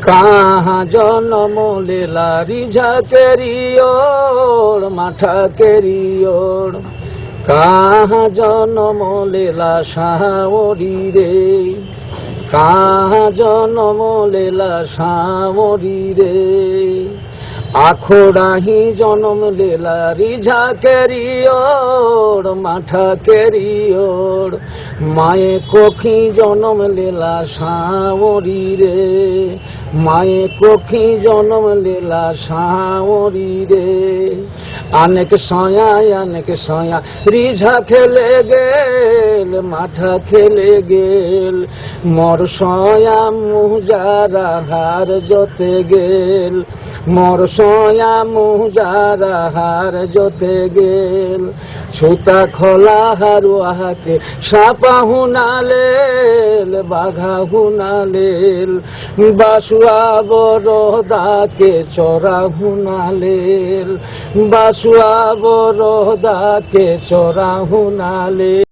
কাহা জনম লীলা রিঝা কেরিওর মাঠা কেরিওর কাহা জনম লীলা সাওরি রে কাহা জনম লীলা সাওরি রে আখোড়াহি জনম লীলা রিঝা কেরিওর মাঠা কেরিওর মায়ে কোখি জনম লীলা সাওরি রে মায়ে কোখি জনম লীলা সাওরি রে অনেক সয়া রিঝা খেলে গেল মাঠা খেলে গেল মর সয়া মুজারা হার জতে গেল মর সয়া মুজারা হার জতে গেল সুতা খোলা হারু আহাকে সাপা হুনালেল বাঘা হুনালেল বাসুয়া বরদাকে চরা হুনালেল বাসুয়া বরদাকে চরা হুনালেল।